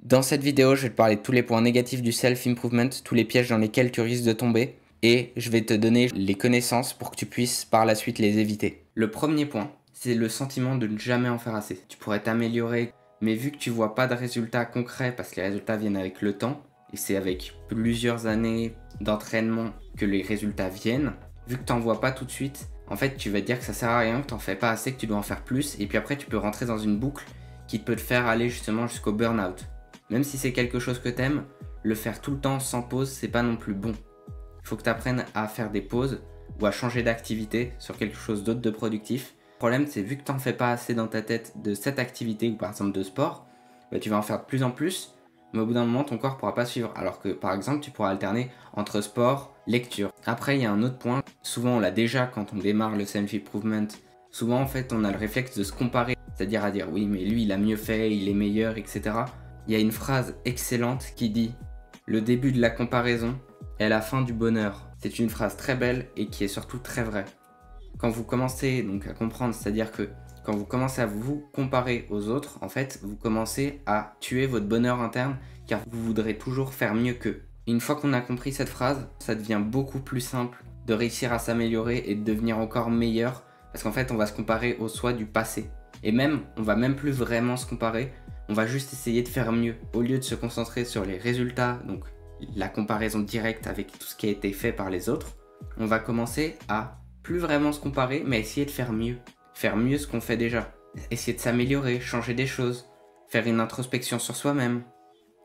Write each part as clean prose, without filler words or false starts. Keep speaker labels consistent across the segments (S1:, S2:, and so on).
S1: Dans cette vidéo, je vais te parler de tous les points négatifs du self-improvement, tous les pièges dans lesquels tu risques de tomber, et je vais te donner les connaissances pour que tu puisses par la suite les éviter. Le premier point, c'est le sentiment de ne jamais en faire assez. Tu pourrais t'améliorer, mais vu que tu vois pas de résultats concrets, parce que les résultats viennent avec le temps, et c'est avec plusieurs années d'entraînement que les résultats viennent, vu que tu n'en vois pas tout de suite, en fait tu vas te dire que ça sert à rien, que tu n'en fais pas assez, que tu dois en faire plus, et puis après tu peux rentrer dans une boucle qui peut te faire aller justement jusqu'au burn-out. Même si c'est quelque chose que t'aimes, le faire tout le temps sans pause, c'est pas non plus bon. Il faut que tu apprennes à faire des pauses ou à changer d'activité sur quelque chose d'autre de productif. Le problème, c'est vu que t'en fais pas assez dans ta tête de cette activité ou par exemple de sport, bah, tu vas en faire de plus en plus, mais au bout d'un moment, ton corps pourra pas suivre. Alors que par exemple, tu pourras alterner entre sport, lecture. Après, il y a un autre point. Souvent, on l'a déjà quand on démarre le self-improvement. Souvent, en fait, on a le réflexe de se comparer, c'est-à-dire à dire oui, mais lui, il a mieux fait, il est meilleur, etc. Il y a une phrase excellente qui dit « Le début de la comparaison est la fin du bonheur ». C'est une phrase très belle et qui est surtout très vraie. Quand vous commencez donc à comprendre, c'est-à-dire que quand vous commencez à vous comparer aux autres, en fait, vous commencez à tuer votre bonheur interne car vous voudrez toujours faire mieux qu'eux. Une fois qu'on a compris cette phrase, ça devient beaucoup plus simple de réussir à s'améliorer et de devenir encore meilleur parce qu'en fait, on va se comparer au soi du passé. Et même, on va même plus vraiment se comparer, on va juste essayer de faire mieux. Au lieu de se concentrer sur les résultats, donc la comparaison directe avec tout ce qui a été fait par les autres, on va commencer à plus vraiment se comparer, mais essayer de faire mieux. Faire mieux ce qu'on fait déjà. Essayer de s'améliorer, changer des choses, faire une introspection sur soi-même.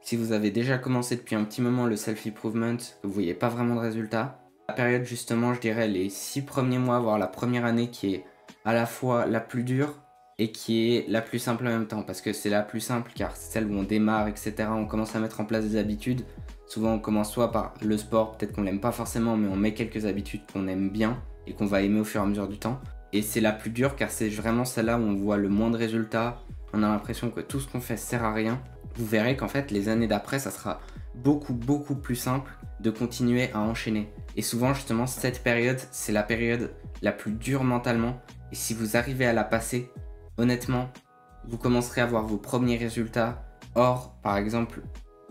S1: Si vous avez déjà commencé depuis un petit moment le self-improvement, que vous ne voyez pas vraiment de résultats, la période justement, je dirais les 6 premiers mois, voire la première année qui est à la fois la plus dure, et qui est la plus simple en même temps, parce que c'est la plus simple car c'est celle où on démarre, etc. On commence à mettre en place des habitudes. Souvent on commence soit par le sport, peut-être qu'on l'aime pas forcément, mais on met quelques habitudes qu'on aime bien et qu'on va aimer au fur et à mesure du temps. Et c'est la plus dure car c'est vraiment celle-là où on voit le moins de résultats, on a l'impression que tout ce qu'on fait sert à rien. Vous verrez qu'en fait les années d'après ça sera beaucoup plus simple de continuer à enchaîner. Et souvent justement cette période c'est la période la plus dure mentalement, et si vous arrivez à la passer, honnêtement, vous commencerez à voir vos premiers résultats. Or, par exemple,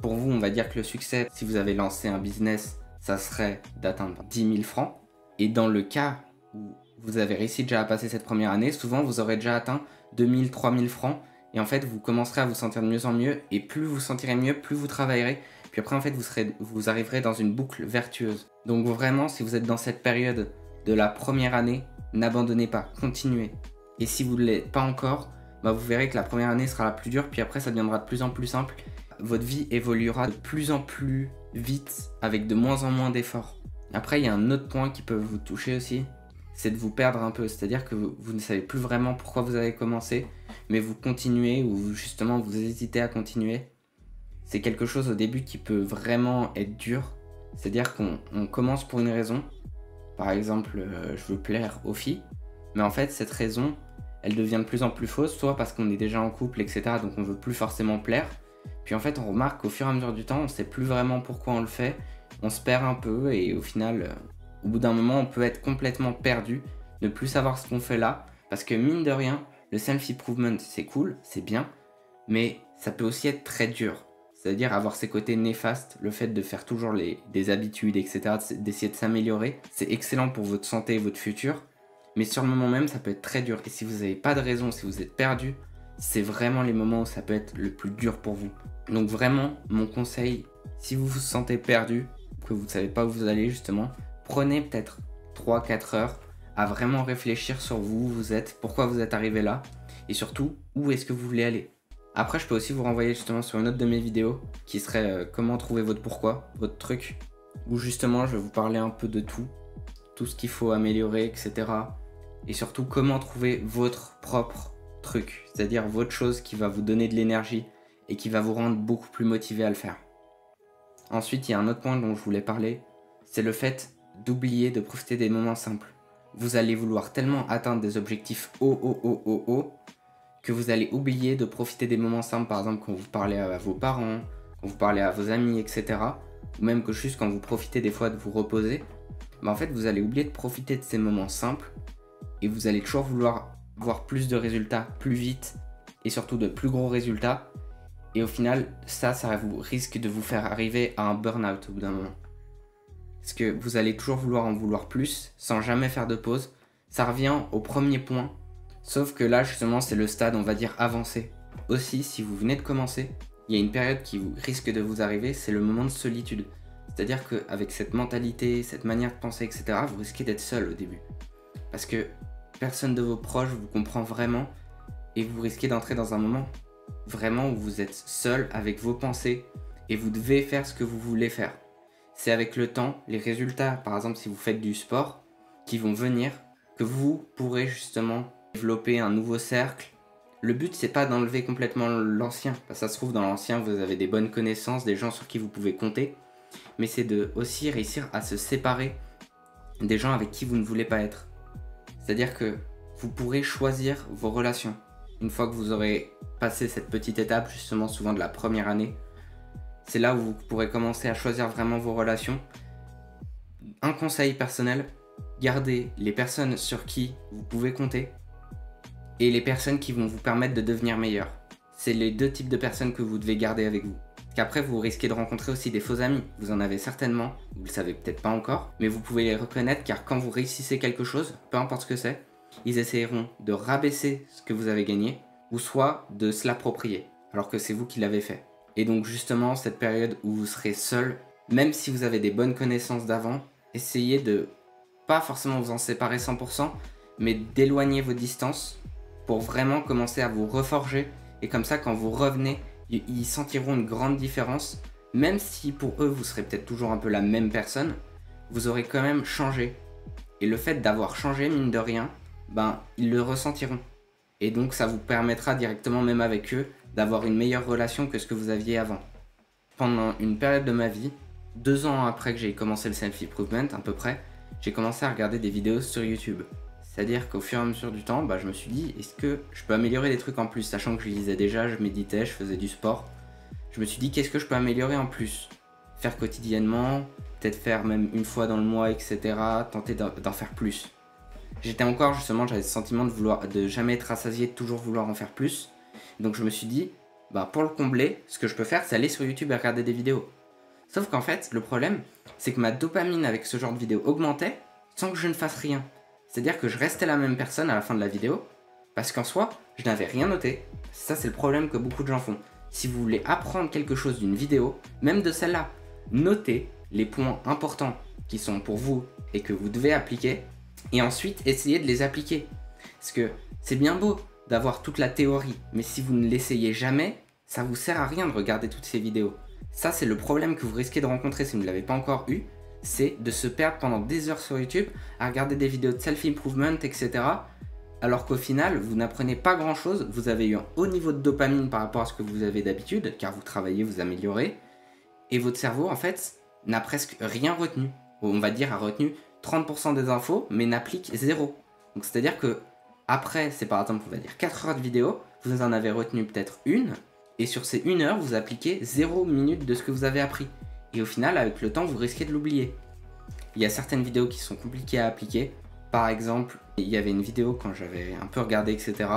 S1: pour vous, on va dire que le succès, si vous avez lancé un business, ça serait d'atteindre 10 000 francs. Et dans le cas où vous avez réussi déjà à passer cette première année, souvent vous aurez déjà atteint 2 000, 3 000 francs. Et en fait, vous commencerez à vous sentir de mieux en mieux. Et plus vous vous sentirez mieux, plus vous travaillerez. Puis après, en fait, vous arriverez dans une boucle vertueuse. Donc vraiment, si vous êtes dans cette période de la première année, n'abandonnez pas, continuez. Et si vous ne l'êtes pas encore, bah vous verrez que la première année sera la plus dure, puis après ça deviendra de plus en plus simple. Votre vie évoluera de plus en plus vite, avec de moins en moins d'efforts. Après, il y a un autre point qui peut vous toucher aussi, c'est de vous perdre un peu. C'est-à-dire que vous ne savez plus vraiment pourquoi vous avez commencé, mais vous continuez, ou justement vous hésitez à continuer. C'est quelque chose au début qui peut vraiment être dur. C'est-à-dire qu'on commence pour une raison. Par exemple, je veux plaire aux filles. Mais en fait, cette raison, elle devient de plus en plus fausse, soit parce qu'on est déjà en couple, etc. Donc on veut plus forcément plaire. Puis en fait, on remarque qu'au fur et à mesure du temps, on sait plus vraiment pourquoi on le fait. On se perd un peu et au final, au bout d'un moment, on peut être complètement perdu, ne plus savoir ce qu'on fait là. Parce que mine de rien, le self-improvement, c'est cool, c'est bien, mais ça peut aussi être très dur. C'est-à-dire avoir ses côtés néfastes, le fait de faire toujours des habitudes, etc., d'essayer de s'améliorer. C'est excellent pour votre santé et votre futur. Mais sur le moment même, ça peut être très dur. Et si vous n'avez pas de raison, si vous êtes perdu, c'est vraiment les moments où ça peut être le plus dur pour vous. Donc vraiment, mon conseil, si vous vous sentez perdu, que vous ne savez pas où vous allez justement, prenez peut-être 3-4 heures à vraiment réfléchir sur vous, où vous êtes, pourquoi vous êtes arrivé là, et surtout, où est-ce que vous voulez aller. Après, je peux aussi vous renvoyer justement sur une autre de mes vidéos, qui serait comment trouver votre pourquoi, votre truc, où justement je vais vous parler un peu de tout ce qu'il faut améliorer, etc. Et surtout comment trouver votre propre truc, c'est-à-dire votre chose qui va vous donner de l'énergie et qui va vous rendre beaucoup plus motivé à le faire. Ensuite, il y a un autre point dont je voulais parler, c'est le fait d'oublier de profiter des moments simples. Vous allez vouloir tellement atteindre des objectifs hauts que vous allez oublier de profiter des moments simples, par exemple quand vous parlez à vos parents, quand vous parlez à vos amis, etc. Ou même que juste quand vous profitez des fois de vous reposer, en fait vous allez oublier de profiter de ces moments simples et vous allez toujours vouloir voir plus de résultats plus vite et surtout de plus gros résultats. Et au final, ça vous risque de vous faire arriver à un burn-out au bout d'un moment. Parce que vous allez toujours vouloir en vouloir plus, sans jamais faire de pause. Ça revient au premier point, sauf que là justement c'est le stade on va dire avancé. Aussi, si vous venez de commencer, il y a une période qui risque de vous arriver, c'est le moment de solitude. C'est-à-dire qu'avec cette mentalité, cette manière de penser, etc., vous risquez d'être seul au début. Parce que personne de vos proches vous comprend vraiment et vous risquez d'entrer dans un moment vraiment où vous êtes seul avec vos pensées et vous devez faire ce que vous voulez faire. C'est avec le temps, les résultats, par exemple si vous faites du sport, qui vont venir, que vous pourrez justement développer un nouveau cercle. Le but c'est pas d'enlever complètement l'ancien, parce que ça se trouve dans l'ancien vous avez des bonnes connaissances, des gens sur qui vous pouvez compter, mais c'est de aussi réussir à se séparer des gens avec qui vous ne voulez pas être. C'est-à-dire que vous pourrez choisir vos relations. Une fois que vous aurez passé cette petite étape, justement souvent de la première année, c'est là où vous pourrez commencer à choisir vraiment vos relations. Un conseil personnel, gardez les personnes sur qui vous pouvez compter et les personnes qui vont vous permettre de devenir meilleur. C'est les deux types de personnes que vous devez garder avec vous. Parce qu'après, vous risquez de rencontrer aussi des faux amis. Vous en avez certainement, vous le savez peut-être pas encore, mais vous pouvez les reconnaître car quand vous réussissez quelque chose, peu importe ce que c'est, ils essayeront de rabaisser ce que vous avez gagné ou soit de se l'approprier alors que c'est vous qui l'avez fait. Et donc justement, cette période où vous serez seul, même si vous avez des bonnes connaissances d'avant, essayez de pas forcément vous en séparer 100%, mais d'éloigner vos distances pour vraiment commencer à vous reforger. Et comme ça, quand vous revenez, ils sentiront une grande différence. Même si pour eux, vous serez peut-être toujours un peu la même personne, vous aurez quand même changé. Et le fait d'avoir changé, mine de rien, ils le ressentiront. Et donc ça vous permettra directement, même avec eux, d'avoir une meilleure relation que ce que vous aviez avant. Pendant une période de ma vie, 2 ans après que j'ai commencé le self-improvement à peu près, j'ai commencé à regarder des vidéos sur YouTube. C'est-à-dire qu'au fur et à mesure du temps, je me suis dit, est-ce que je peux améliorer des trucs en plus, sachant que je lisais déjà, je méditais, je faisais du sport. Je me suis dit, qu'est-ce que je peux améliorer en plus? Faire quotidiennement, peut-être faire même une fois dans le mois, etc. Tenter d'en faire plus. J'étais encore justement, j'avais ce sentiment de jamais être rassasié, de toujours vouloir en faire plus. Donc je me suis dit, pour le combler, ce que je peux faire, c'est aller sur YouTube et regarder des vidéos. Sauf qu'en fait, le problème, c'est que ma dopamine avec ce genre de vidéo augmentait sans que je ne fasse rien. C'est-à-dire que je restais la même personne à la fin de la vidéo, parce qu'en soi, je n'avais rien noté. Ça, c'est le problème que beaucoup de gens font. Si vous voulez apprendre quelque chose d'une vidéo, même de celle-là, notez les points importants qui sont pour vous et que vous devez appliquer, et ensuite essayez de les appliquer. Parce que c'est bien beau d'avoir toute la théorie, mais si vous ne l'essayez jamais, ça vous sert à rien de regarder toutes ces vidéos. Ça, c'est le problème que vous risquez de rencontrer si vous ne l'avez pas encore eu, c'est de se perdre pendant des heures sur YouTube à regarder des vidéos de self-improvement, etc. Alors qu'au final, vous n'apprenez pas grand-chose, vous avez eu un haut niveau de dopamine par rapport à ce que vous avez d'habitude, car vous travaillez, vous améliorez, et votre cerveau, en fait, n'a presque rien retenu. On va dire a retenu 30% des infos, mais n'applique 0. Donc c'est-à-dire que après, c'est par exemple, on va dire 4 heures de vidéo, vous en avez retenu peut-être une, et sur ces 1 heure, vous appliquez 0 minute de ce que vous avez appris. Et au final, avec le temps, vous risquez de l'oublier. Il y a certaines vidéos qui sont compliquées à appliquer. Par exemple, il y avait une vidéo quand j'avais un peu regardé, etc.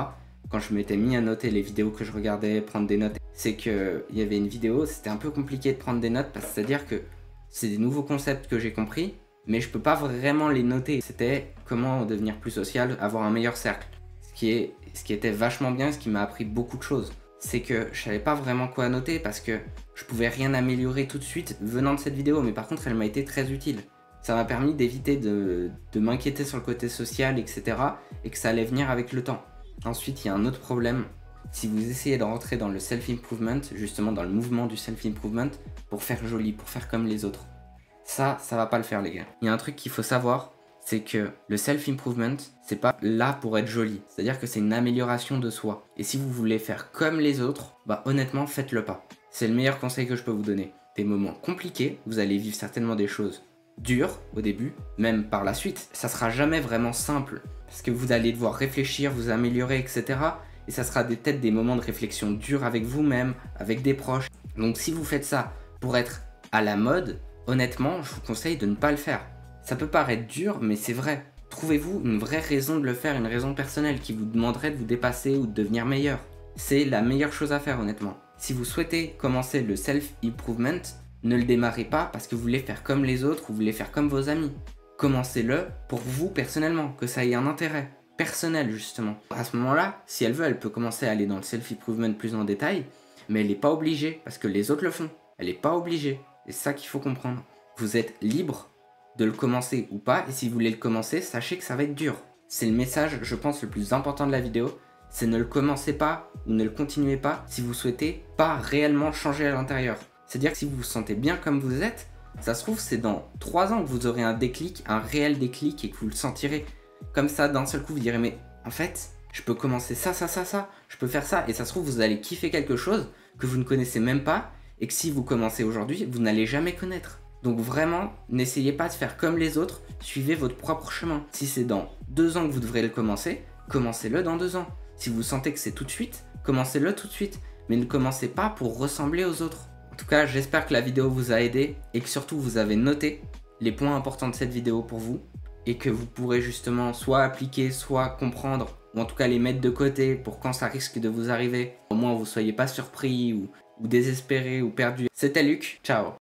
S1: Quand je m'étais mis à noter les vidéos que je regardais, prendre des notes, c'est qu'il y avait une vidéo, c'était un peu compliqué de prendre des notes, parce que c'est-à-dire que c'est des nouveaux concepts que j'ai compris, mais je peux pas vraiment les noter. C'était comment devenir plus social, avoir un meilleur cercle. Ce qui était vachement bien, ce qui m'a appris beaucoup de choses. C'est que je savais pas vraiment quoi noter parce que je pouvais rien améliorer tout de suite venant de cette vidéo, mais par contre elle m'a été très utile. Ça m'a permis d'éviter de m'inquiéter sur le côté social, etc. et que ça allait venir avec le temps. Ensuite, il y a un autre problème. Si vous essayez de rentrer dans le self-improvement, justement dans le mouvement du self-improvement, pour faire joli, pour faire comme les autres, ça va pas le faire les gars. Il y a un truc qu'il faut savoir, c'est que le self-improvement, c'est pas là pour être joli. C'est-à-dire que c'est une amélioration de soi. Et si vous voulez faire comme les autres, honnêtement, faites-le pas. C'est le meilleur conseil que je peux vous donner. Des moments compliqués, vous allez vivre certainement des choses dures au début, même par la suite. Ça sera jamais vraiment simple, parce que vous allez devoir réfléchir, vous améliorer, etc. Et ça sera peut-être des moments de réflexion durs avec vous-même, avec des proches. Donc si vous faites ça pour être à la mode, honnêtement, je vous conseille de ne pas le faire. Ça peut paraître dur, mais c'est vrai. Trouvez-vous une vraie raison de le faire, une raison personnelle qui vous demanderait de vous dépasser ou de devenir meilleur. C'est la meilleure chose à faire, honnêtement. Si vous souhaitez commencer le self-improvement, ne le démarrez pas parce que vous voulez faire comme les autres ou vous voulez faire comme vos amis. Commencez-le pour vous personnellement, que ça ait un intérêt personnel justement. À ce moment-là, si elle veut, elle peut commencer à aller dans le self-improvement plus en détail, mais elle n'est pas obligée parce que les autres le font. Elle n'est pas obligée. C'est ça qu'il faut comprendre. Vous êtes libre de le commencer ou pas, et si vous voulez le commencer, sachez que ça va être dur. C'est le message, je pense, le plus important de la vidéo. C'est ne le commencez pas ou ne le continuez pas si vous souhaitez pas réellement changer à l'intérieur. C'est-à-dire que si vous vous sentez bien comme vous êtes, ça se trouve c'est dans 3 ans que vous aurez un déclic, un réel déclic et que vous le sentirez. Comme ça, d'un seul coup, vous direz mais en fait, je peux commencer ça, je peux faire ça. Et ça se trouve, vous allez kiffer quelque chose que vous ne connaissez même pas et que si vous commencez aujourd'hui, vous n'allez jamais connaître. Donc vraiment, n'essayez pas de faire comme les autres, suivez votre propre chemin. Si c'est dans 2 ans que vous devrez le commencer, commencez-le dans 2 ans. Si vous sentez que c'est tout de suite, commencez-le tout de suite. Mais ne commencez pas pour ressembler aux autres. En tout cas, j'espère que la vidéo vous a aidé et que surtout vous avez noté les points importants de cette vidéo pour vous et que vous pourrez justement soit appliquer, soit comprendre ou en tout cas les mettre de côté pour quand ça risque de vous arriver. Au moins vous ne soyez pas surpris ou désespéré ou perdu. C'était Luc, ciao.